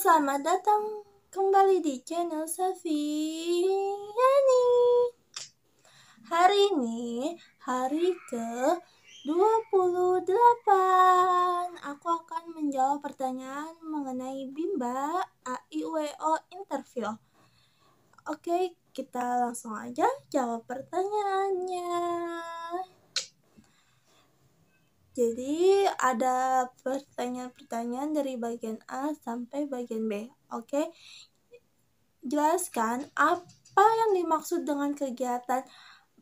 selamat datang kembali di channel Safiani. Hari ini hari ke-28. Aku akan menjawab pertanyaan mengenai Bimba AIWO interview. Oke, kita langsung aja jawab pertanyaannya. Jadi ada pertanyaan-pertanyaan dari bagian A sampai bagian B. Oke, jelaskan apa yang dimaksud dengan kegiatan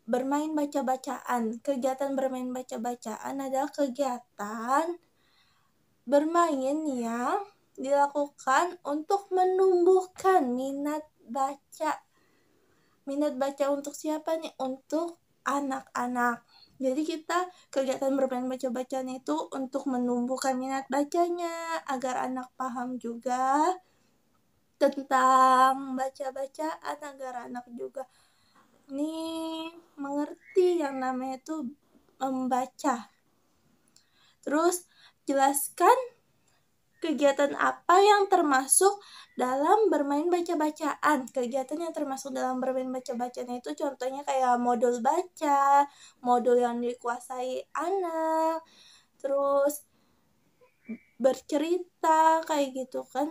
bermain baca-bacaan. Kegiatan bermain baca-bacaan adalah kegiatan bermain yang dilakukan untuk menumbuhkan minat baca. Minat baca untuk siapa nih? Untuk anak-anak. Jadi kegiatan bermain baca-bacaan itu untuk menumbuhkan minat bacanya, agar anak paham juga tentang baca-bacaan, agar anak juga nih mengerti yang namanya itu membaca. Terus jelaskan kegiatan apa yang termasuk dalam bermain baca-bacaan. Kegiatan yang termasuk dalam bermain baca-bacaan itu contohnya kayak modul baca, modul yang dikuasai anak, terus bercerita kayak gitu kan.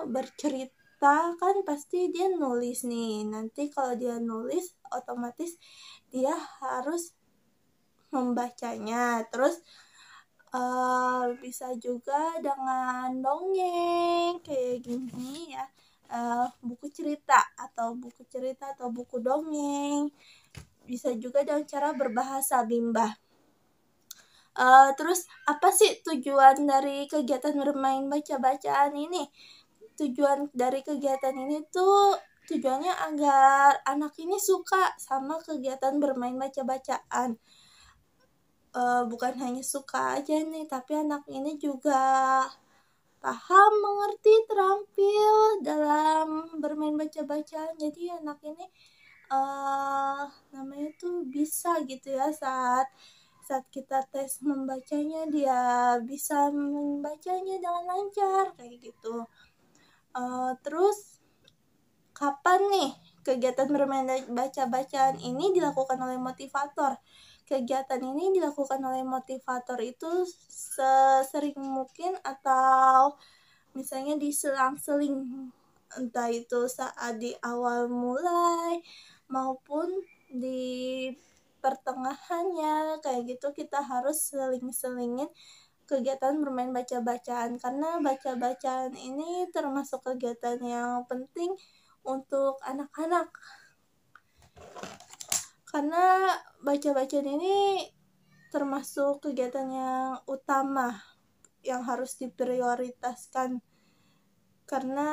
Bercerita kan pasti dia nulis nih. Nanti kalau dia nulis otomatis dia harus membacanya. Terus bisa juga dengan dongeng kayak gini ya, buku cerita atau buku dongeng. Bisa juga dengan cara berbahasa Bimba. Terus apa sih tujuan dari kegiatan bermain baca-bacaan ini? Tujuan dari kegiatan ini tuh tujuannya agar anak ini suka sama kegiatan bermain baca-bacaan. Bukan hanya suka aja nih, tapi anak ini juga paham, mengerti, terampil dalam bermain baca-bacaan. Jadi anak ini namanya tuh bisa gitu ya, saat kita tes membacanya dia bisa membacanya dengan lancar kayak gitu. Terus kapan nih kegiatan bermain baca-bacaan ini dilakukan oleh motivator? Kegiatan ini dilakukan oleh motivator itu sesering mungkin atau misalnya diselang-seling, entah itu saat di awal mulai maupun di pertengahannya kayak gitu. Kita harus seling-selingin kegiatan bermain baca-bacaan, karena baca-bacaan ini termasuk kegiatan yang penting untuk anak-anak. Karena baca-bacaan ini termasuk kegiatan yang utama yang harus diprioritaskan. Karena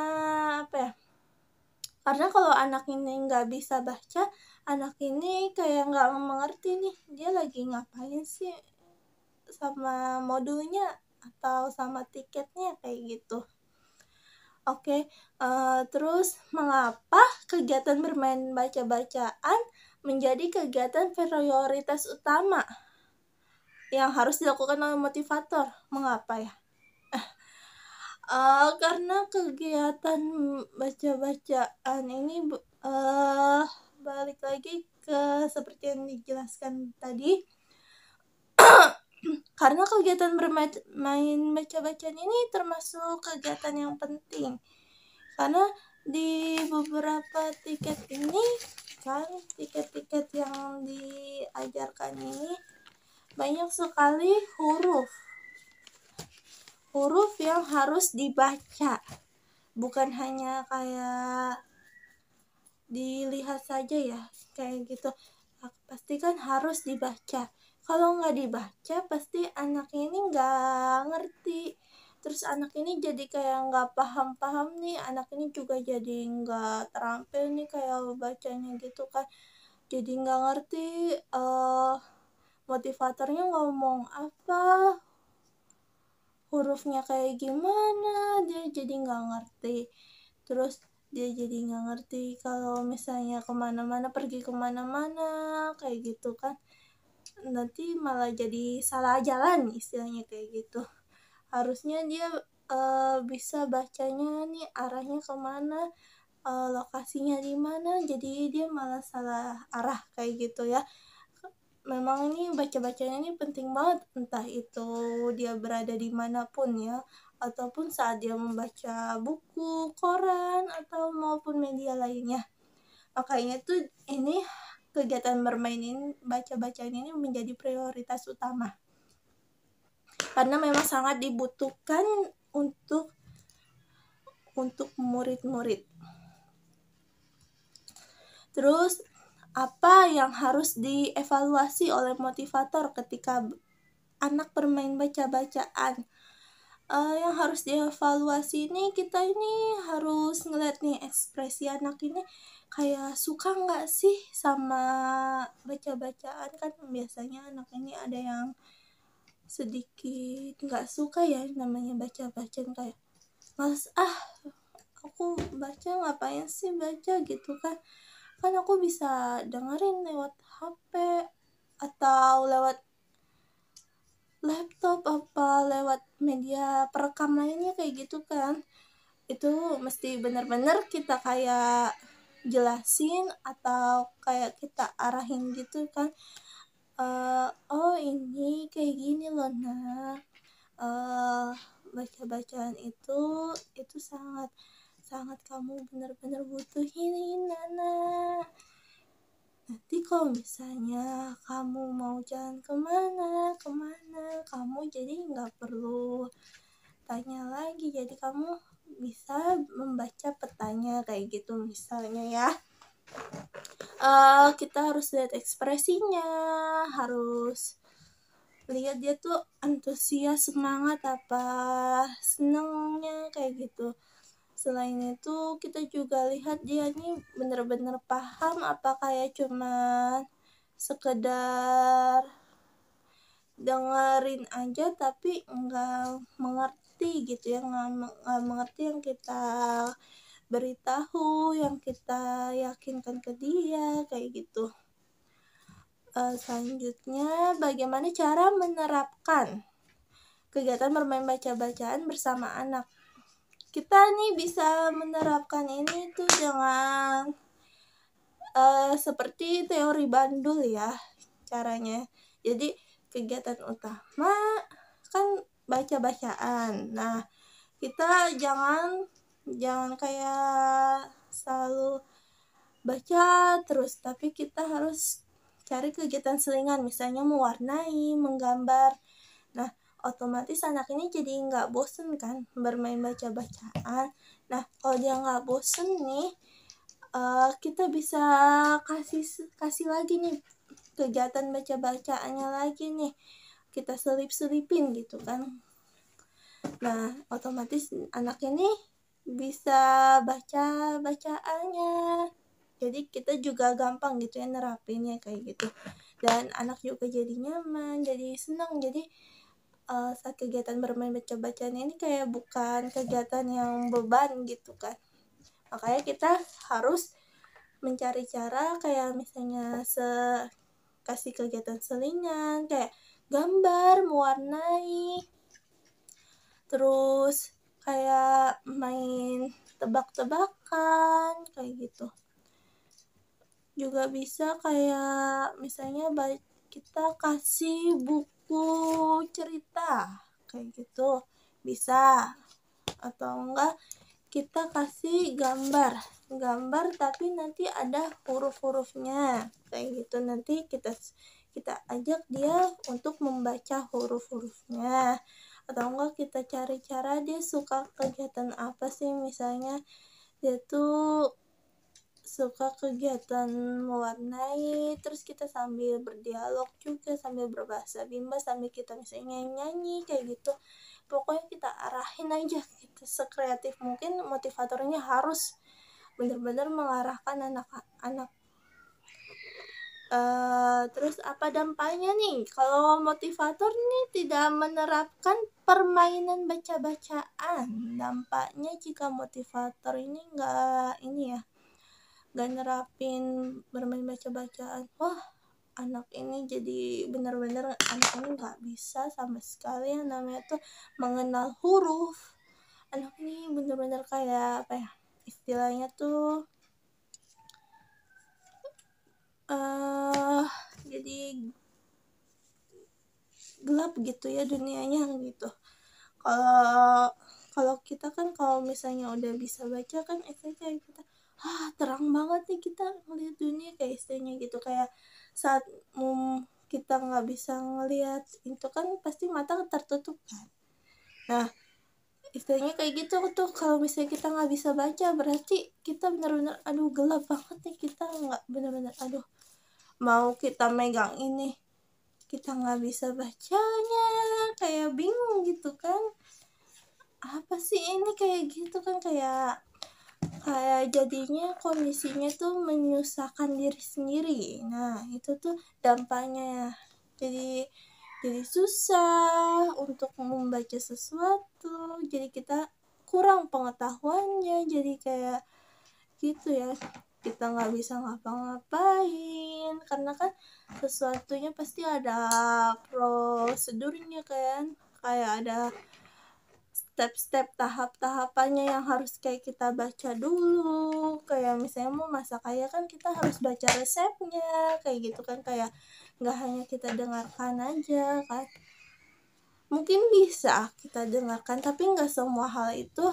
apa ya? Karena kalau anak ini nggak bisa baca, anak ini kayak nggak mengerti nih, dia lagi ngapain sih sama modulnya atau sama tiketnya kayak gitu. Oke, terus mengapa kegiatan bermain baca-bacaan menjadi kegiatan prioritas utama yang harus dilakukan oleh motivator? Mengapa ya? Karena kegiatan baca-bacaan ini balik lagi ke seperti yang dijelaskan tadi. Karena kegiatan bermain baca-bacaan ini termasuk kegiatan yang penting. Karena di beberapa tiket ini kan, tiket-tiket yang diajarkan ini banyak sekali huruf yang harus dibaca, bukan hanya kayak dilihat saja ya kayak gitu. Pasti kan harus dibaca. Kalau nggak dibaca pasti anak ini nggak ngerti. Terus anak ini jadi kayak nggak paham nih, anak ini juga jadi nggak terampil nih kayak bacanya gitu kan. Jadi nggak ngerti motivatornya ngomong apa, hurufnya kayak gimana, dia jadi nggak ngerti. Terus dia jadi nggak ngerti kalau misalnya pergi kemana-mana kayak gitu kan, nanti malah jadi salah jalan istilahnya kayak gitu. Harusnya dia bisa bacanya nih arahnya kemana, lokasinya di mana, jadi dia malah salah arah kayak gitu ya. Memang ini baca-bacanya ini penting banget, entah itu dia berada di manapun ya, ataupun saat dia membaca buku, koran, atau maupun media lainnya. Makanya tuh ini kegiatan bermain ini, baca-bacaan ini menjadi prioritas utama. Karena memang sangat dibutuhkan untuk murid-murid. Terus apa yang harus dievaluasi oleh motivator ketika anak bermain baca-bacaan? Yang harus dievaluasi ini, kita ini harus ngeliat nih ekspresi anak ini kayak suka nggak sih sama baca-bacaan. Kan biasanya anak ini ada yang sedikit nggak suka ya namanya baca-bacaan, kayak males aku baca, ngapain sih baca gitu kan aku bisa dengerin lewat HP atau lewat laptop, apa lewat media perekam lainnya kayak gitu kan. Itu mesti benar-benar kita kayak jelasin atau kayak kita arahin gitu kan. Oh ini kayak gini loh nak, baca-bacaan itu sangat kamu benar-benar butuhin Nana. Nanti kalau misalnya kamu mau jalan kemana, kamu jadi nggak perlu tanya lagi, jadi kamu bisa membaca petanya kayak gitu misalnya ya. Kita harus lihat ekspresinya, harus lihat dia tuh antusias, semangat apa senengnya kayak gitu. Selain itu kita juga lihat dia nih bener-bener paham apa kayak cuman sekedar dengerin aja tapi nggak mengerti gitu ya, nggak mengerti yang kita beritahu, yang kita yakinkan ke dia kayak gitu. Selanjutnya, bagaimana cara menerapkan kegiatan bermain baca-bacaan bersama anak? Kita nih bisa menerapkan ini tuh dengan seperti teori Bandul ya caranya. Jadi kegiatan utama kan baca-bacaan. Nah, kita jangan kayak selalu baca terus, tapi kita harus cari kegiatan selingan, misalnya mewarnai, menggambar. Nah, otomatis anak ini jadi nggak bosen kan bermain baca-bacaan. Nah, kalau dia nggak bosen nih, kita bisa kasih lagi nih kegiatan baca-bacaannya lagi nih, kita selipin gitu kan. Nah, otomatis anak ini bisa baca bacaannya, jadi kita juga gampang gitu ya nerapinnya kayak gitu, dan anak juga jadi nyaman, jadi senang. Jadi saat kegiatan bermain baca-bacaan ini kayak bukan kegiatan yang beban gitu kan. Makanya kita harus mencari cara kayak misalnya kasih kegiatan selingan kayak gambar, mewarnai, terus kayak main tebak-tebakan kayak gitu. Juga bisa kayak misalnya kita kasih buku cerita kayak gitu bisa, atau enggak kita kasih gambar tapi nanti ada huruf-hurufnya kayak gitu. Nanti kita ajak dia untuk membaca huruf-hurufnya, atau enggak kita cari cara dia suka kegiatan apa sih. Misalnya dia tuh suka kegiatan mewarnai, terus kita sambil berdialog juga, sambil berbahasa Bimba, sambil kita misalnya nyanyi kayak gitu. Pokoknya kita arahin aja, kita sekreatif mungkin. Motivatornya harus benar-benar mengarahkan anak-anak. Terus apa dampaknya nih kalau motivator nih tidak menerapkan permainan baca-bacaan? Dampaknya jika motivator ini nggak nerapin bermain baca-bacaan, wah anak ini jadi benar-benar anak ini nggak bisa sama sekali yang namanya tuh mengenal huruf, anak ini bener-bener kayak apa ya istilahnya tuh jadi gelap gitu ya dunianya gitu. Kalau kalau kita kan kalau misalnya udah bisa baca kan kayak kita terang banget nih kita ngeliat dunia kayak istilahnya gitu, kayak saat kita nggak bisa ngeliat itu kan pasti mata tertutup kan. Nah istilahnya kayak gitu tuh, kalau misalnya kita nggak bisa baca berarti kita bener-bener aduh gelap banget nih, kita nggak bener-bener aduh mau kita megang ini kita nggak bisa bacanya, kayak bingung gitu kan, apa sih ini kayak gitu kan, kayak jadinya kondisinya tuh menyusahkan diri sendiri. Nah itu tuh dampaknya, jadi susah untuk membaca sesuatu, jadi kita kurang pengetahuannya, jadi kayak gitu ya, kita nggak bisa ngapa-ngapain karena kan sesuatunya pasti ada prosedurnya kan, kayak ada step-step tahap-tahapannya yang harus kayak kita baca dulu, kayak misalnya mau masak kaya kan kita harus baca resepnya kayak gitu kan, kayak nggak hanya kita dengarkan aja kan, mungkin bisa kita dengarkan tapi nggak semua hal itu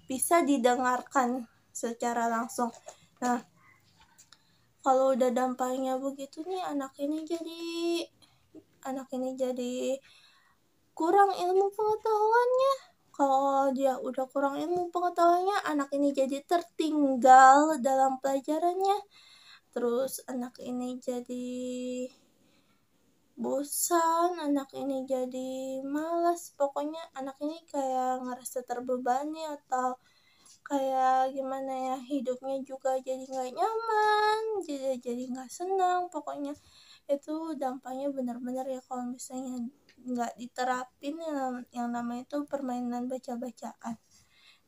bisa didengarkan secara langsung. Nah kalau udah dampaknya begitu nih anak ini jadi kurang ilmu pengetahuannya. Kalau dia udah kurang ilmu pengetahuannya, anak ini jadi tertinggal dalam pelajarannya, terus anak ini jadi bosan, anak ini jadi malas, pokoknya anak ini kayak ngerasa terbebani atau kayak gimana ya, hidupnya juga jadi nggak nyaman, jadi nggak senang, pokoknya itu dampaknya benar-benar ya kalau misalnya nggak diterapin yang namanya itu permainan baca-bacaan.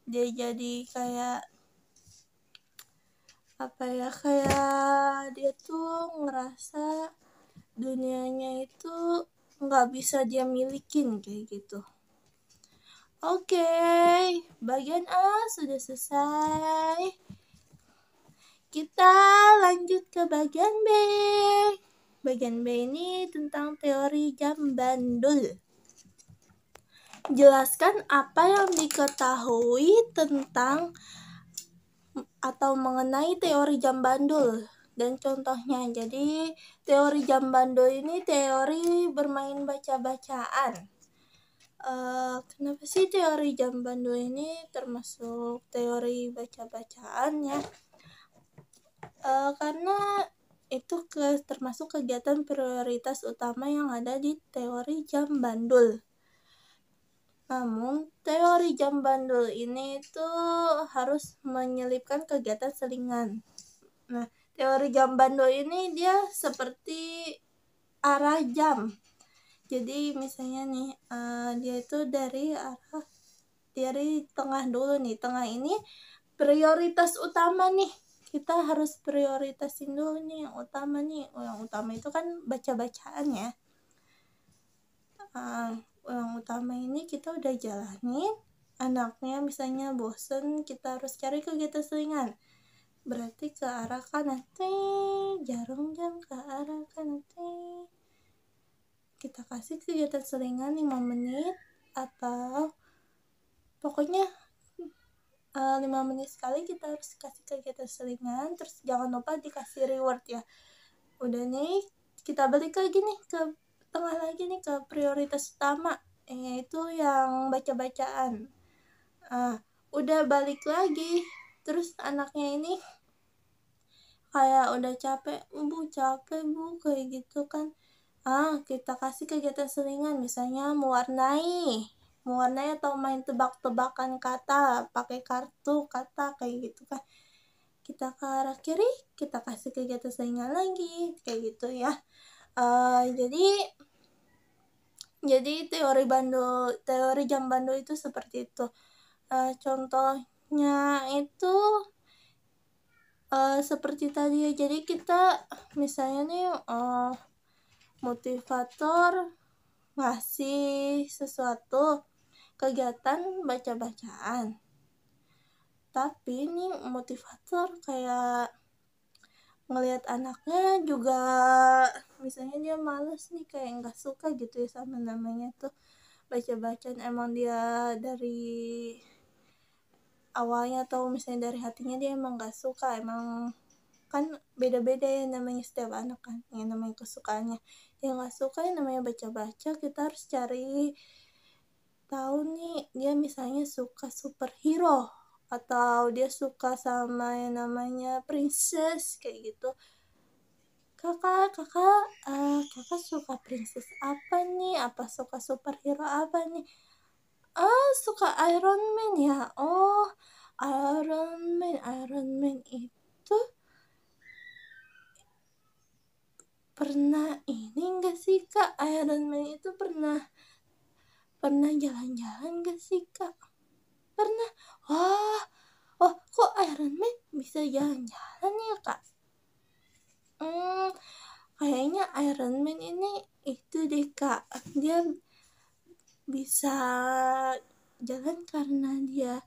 Dia jadi kayak apa ya, kayak dia tuh ngerasa dunianya itu nggak bisa dia milikin kayak gitu. Oke, bagian A sudah selesai. Kita lanjut ke bagian B. Bagian B ini tentang teori jam bandul. Jelaskan apa yang diketahui tentang atau mengenai teori jam bandul dan contohnya. Jadi teori jam bandul ini teori bermain baca-bacaan. Kenapa sih teori jam bandul ini termasuk teori baca-bacaan ya? Karena itu termasuk kegiatan prioritas utama yang ada di teori jam bandul. Namun, teori jam bandul ini tuh harus menyelipkan kegiatan selingan. Nah, teori jam bandul ini dia seperti arah jam. Jadi misalnya nih, dia itu dari tengah dulu nih. Tengah ini prioritas utama nih. Kita harus prioritasin dulu nih yang utama nih. Yang utama itu kan baca-bacaan ya. Yang utama ini kita udah jalanin, anaknya misalnya bosen, kita harus cari kegiatan selingan, berarti ke arah kanan, jarum jam ke arah kanan, kita kasih kegiatan selingan 5 menit atau pokoknya 5 menit sekali kita harus kasih kegiatan selingan, terus jangan lupa dikasih reward ya. Udah nih kita balik lagi nih ke tengah lagi nih ke prioritas utama, yaitu yang baca-bacaan. Udah balik lagi, terus anaknya ini kayak udah capek bu kayak gitu kan. Kita kasih kegiatan selingan, misalnya mewarnai atau main tebak-tebakan kata pakai kartu kata kayak gitu kan. Kita ke arah kiri, kita kasih kegiatan selingan lagi kayak gitu ya. Jadi teori jam bandul itu seperti itu. Contohnya itu seperti tadi ya. Jadi kita misalnya nih motivator ngasih sesuatu, kegiatan baca-bacaan. Tapi ini motivator kayak ngelihat anaknya juga, misalnya dia males nih, kayak nggak suka gitu ya sama namanya tuh baca-bacaan, emang dia dari awalnya atau misalnya dari hatinya dia emang nggak suka, emang kan beda-beda ya namanya setiap anak kan, yang namanya kesukaannya. Yang nggak suka yang namanya baca-baca, kita harus cari tahu nih dia misalnya suka superhero atau dia suka sama yang namanya princess kayak gitu. Kakak suka princess apa nih, apa suka superhero apa nih? Suka Iron Man ya. Oh, Iron Man itu pernah ini enggak sih Kak? Iron Man itu pernah jalan-jalan enggak sih Kak? Pernah. Wah, oh kok Iron Man bisa jalan-jalan ya Kak? Kayaknya Iron Man ini itu deh Kak, dia bisa jalan karena dia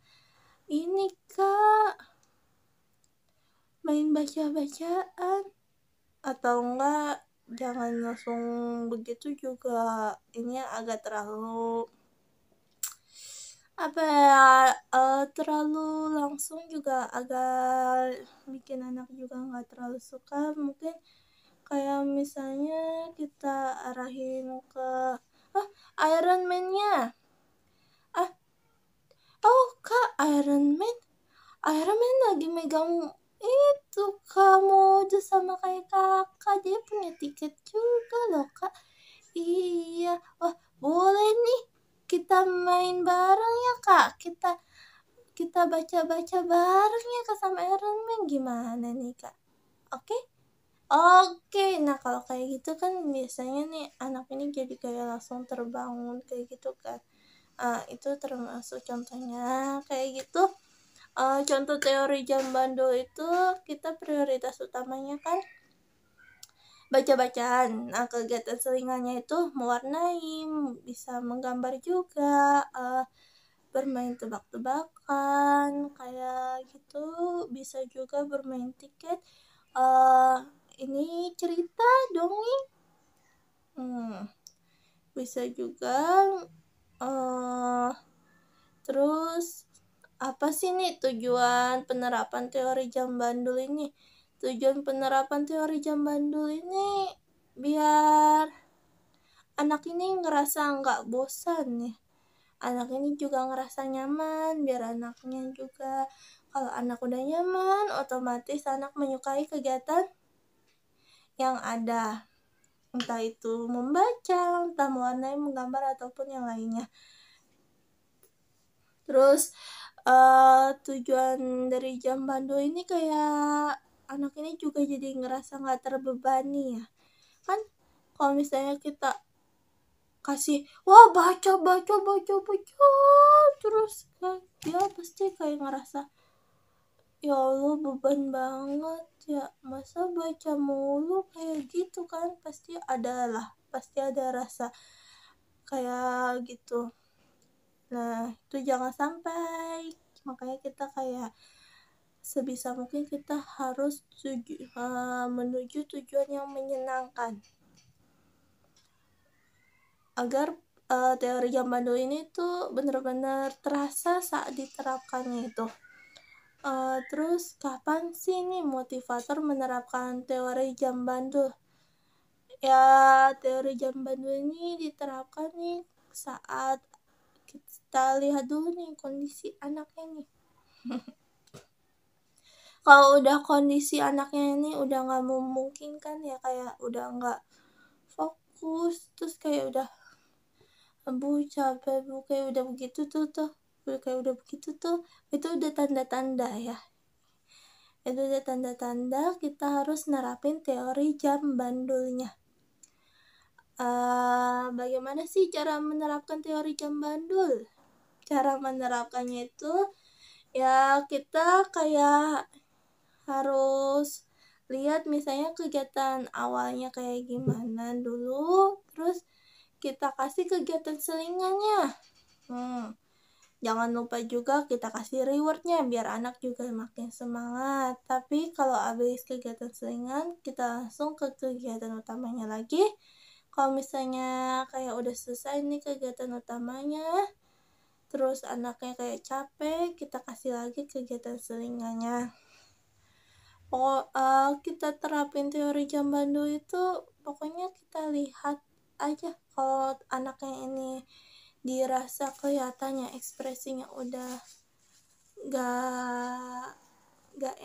ini Kak, main baca-bacaan. Atau enggak, jangan langsung begitu juga, ini agak terlalu apa ya, terlalu langsung juga agak bikin anak juga nggak terlalu suka. Mungkin kayak misalnya kita arahin ke Iron Man-nya. Oh Kak, Iron Man lagi megang itu, kamu aja sama kayak kakak, dia punya tiket juga loh Kak. Iya, wah boleh nih kita main bareng ya Kak, kita baca-baca bareng ya Kak sama Iron Man, gimana nih Kak? Oke? Oke, nah kalau kayak gitu kan biasanya nih anak ini jadi kayak langsung terbangun kayak gitu kan. Itu termasuk contohnya kayak gitu. Contoh teori jam bandul itu kita prioritas utamanya kan baca-bacaan. Nah, kegiatan selingannya itu mewarnai, bisa menggambar juga, bermain tebak-tebakan kayak gitu, bisa juga bermain tiket, ini cerita dongeng, bisa juga terus apa sih nih tujuan penerapan teori jam bandul ini? Tujuan penerapan teori jam bandul ini biar anak ini ngerasa nggak bosan ya. Anak ini juga ngerasa nyaman, biar anaknya juga, kalau anak udah nyaman, otomatis anak menyukai kegiatan yang ada. Entah itu membaca, entah mewarnai, menggambar, ataupun yang lainnya. Terus tujuan dari jam bandul ini kayak anak ini juga jadi ngerasa nggak terbebani ya kan. Kalau misalnya kita kasih wah baca terus kan dia pasti kayak ngerasa ya Allah beban banget ya, masa baca mulu kayak gitu kan, pasti ada rasa kayak gitu. Nah, itu jangan sampai. Makanya kita kayak sebisa mungkin kita harus menuju tujuan yang menyenangkan. Agar teori jam bandul ini tuh benar-benar terasa saat diterapkannya itu. Terus kapan sih nih motivator menerapkan teori jam bandul? Ya, teori jam bandul ini diterapkan nih saat kita lihat dulu nih kondisi anaknya nih. Kalau udah kondisi anaknya ini udah nggak memungkinkan ya, kayak udah nggak fokus, terus kayak udah capek kayak udah begitu tuh itu udah tanda-tanda ya. Itu udah tanda-tanda kita harus nerapin teori jam bandulnya. Bagaimana sih cara menerapkan teori jam bandul? Cara menerapkannya itu ya kita kayak harus lihat misalnya kegiatan awalnya kayak gimana dulu, terus kita kasih kegiatan selingannya. Jangan lupa juga kita kasih rewardnya biar anak juga makin semangat. Tapi kalau habis kegiatan selingan, kita langsung ke kegiatan utamanya lagi. Kalau misalnya kayak udah selesai nih kegiatan utamanya, terus anaknya kayak capek, kita kasih lagi kegiatan selingannya. Kita terapin teori jam bandul itu, pokoknya kita lihat aja kalau anaknya ini dirasa kelihatannya ekspresinya udah gak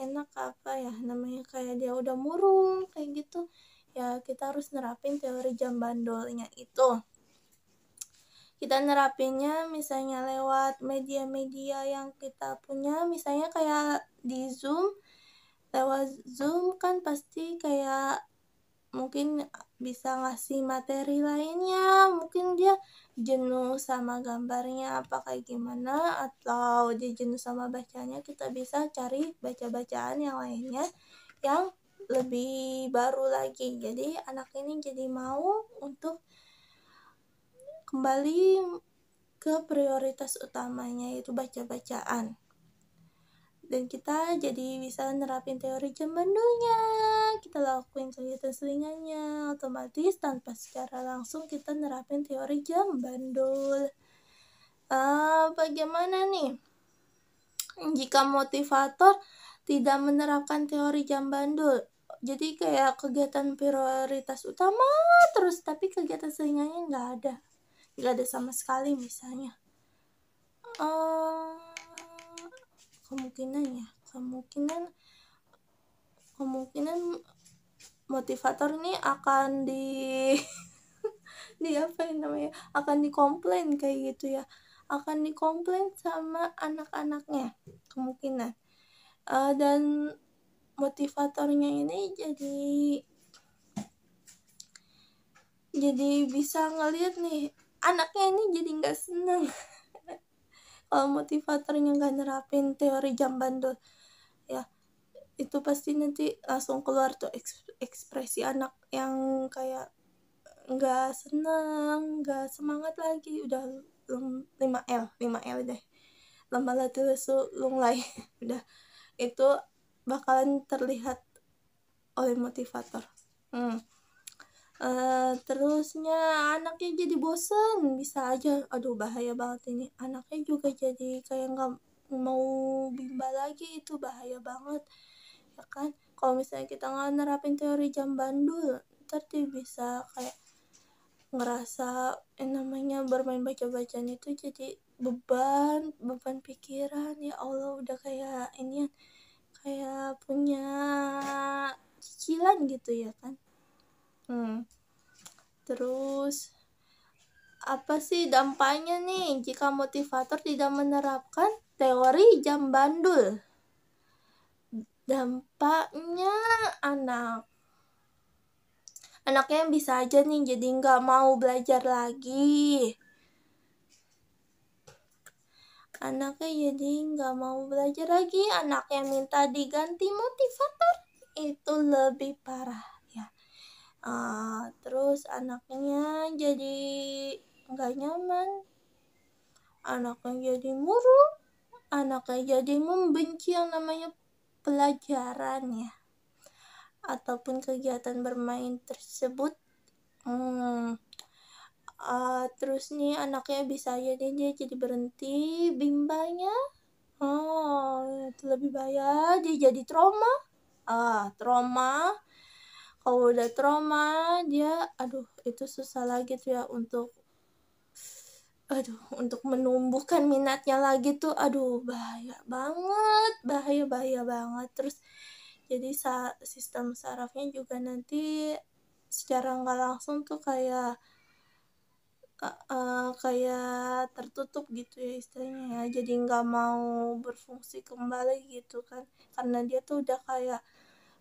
enak, apa ya namanya, kayak dia udah murung kayak gitu ya, kita harus nerapin teori jam bandulnya itu. Kita nerapinnya misalnya lewat media-media yang kita punya, misalnya kayak di Zoom. Lewat Zoom kan pasti kayak mungkin bisa ngasih materi lainnya, mungkin dia jenuh sama gambarnya apa kayak gimana, atau dia jenuh sama bacanya, kita bisa cari baca-bacaan yang lainnya yang lebih baru lagi. Jadi anak ini jadi mau untuk kembali ke prioritas utamanya, yaitu baca-bacaan. Dan kita jadi bisa nerapin teori jam bandulnya, kita lakuin kegiatan selingannya, otomatis tanpa secara langsung kita nerapin teori jam bandul. Bagaimana nih jika motivator tidak menerapkan teori jam bandul? Jadi kayak kegiatan prioritas utama terus, tapi kegiatan selingannya nggak ada sama sekali misalnya. Kemungkinan motivator ini akan akan dikomplain kayak gitu ya, akan dikomplain sama anak-anaknya kemungkinan. Dan motivatornya ini jadi bisa ngeliat nih anaknya ini jadi nggak seneng kalau motivatornya nggak nerapin teori jam bandul ya. Itu pasti nanti langsung keluar tuh ekspresi anak yang kayak nggak seneng, nggak semangat lagi, udah 5L deh, lemah latih lesu lunglai. Udah itu bakalan terlihat oleh motivator. Terusnya anaknya jadi bosen, bisa aja, aduh bahaya banget ini, anaknya juga jadi kayak nggak mau bimbel lagi, itu bahaya banget ya kan. Kalau misalnya kita nggak nerapin teori jam bandul, ntar dia bisa kayak ngerasa namanya bermain baca-bacaan itu jadi beban pikiran, ya Allah, udah kayak ini kayak punya cicilan gitu ya kan. Terus apa sih dampaknya nih jika motivator tidak menerapkan teori jam bandul? Dampaknya anaknya bisa aja nih jadi nggak mau belajar lagi. Anaknya minta diganti motivator, itu lebih parah ya. Terus anaknya jadi nggak nyaman, anaknya jadi murung, anaknya jadi membenci yang namanya pelajaran ya, ataupun kegiatan bermain tersebut. Terus nih anaknya bisa jadi dia jadi berhenti bimbanya. Itu lebih bahaya, dia jadi trauma. Kalau udah trauma dia, itu susah lagi tuh ya untuk menumbuhkan minatnya lagi tuh, bahaya banget. Terus jadi sistem sarafnya juga nanti secara nggak langsung tuh kayak tertutup gitu ya istilahnya ya, jadi nggak mau berfungsi kembali gitu kan, karena dia tuh udah kayak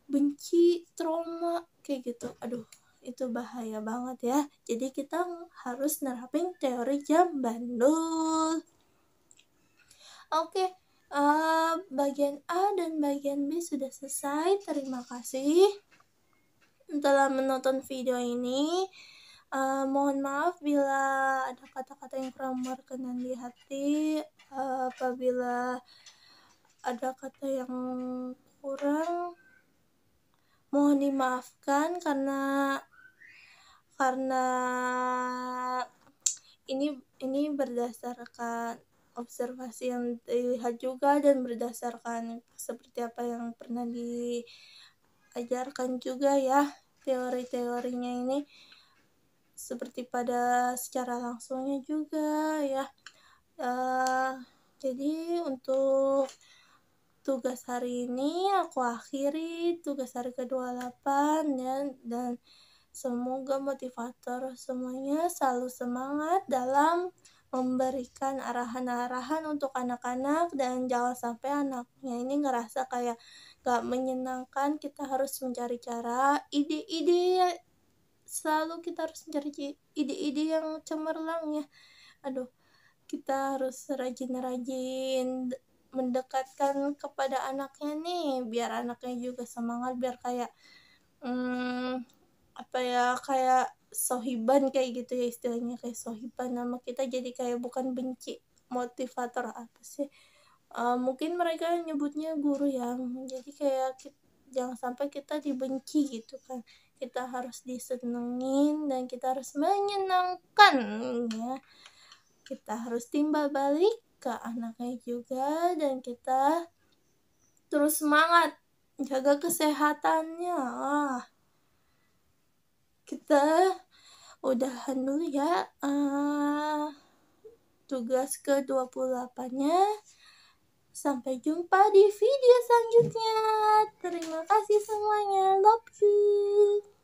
benci, trauma kayak gitu. Itu bahaya banget ya. Jadi kita harus nerapin teori jam bandul. Oke, bagian A dan bagian B sudah selesai. Terima kasih telah menonton video ini. Mohon maaf bila ada kata-kata yang kurang berkenan di hati, apabila ada kata yang kurang mohon dimaafkan karena ini berdasarkan observasi yang dilihat juga dan berdasarkan seperti apa yang pernah diajarkan juga ya, teori-teorinya ini seperti pada secara langsungnya juga ya. Jadi untuk tugas hari ini aku akhiri, tugas hari ke-28 dan semoga motivator semuanya selalu semangat dalam memberikan arahan-arahan untuk anak-anak, dan jangan sampai anaknya ini ngerasa kayak gak menyenangkan. Kita harus mencari cara, ide-ide, selalu kita harus mencari ide-ide yang cemerlang ya. Kita harus rajin-rajin mendekatkan kepada anaknya nih, biar anaknya juga semangat, biar kayak kayak sohiban kayak gitu ya, istilahnya kayak sohiban nama kita, jadi kayak bukan benci. Motivator apa sih, mungkin mereka nyebutnya guru ya, jadi kayak jangan sampai kita dibenci gitu kan. Kita harus disenengin dan kita harus menyenangkan ya. Kita harus timbal balik ke anaknya juga, dan kita terus semangat jaga kesehatannya. Kita udahan dulu ya tugas ke-28-nya. Sampai jumpa di video selanjutnya. Terima kasih semuanya. Love you.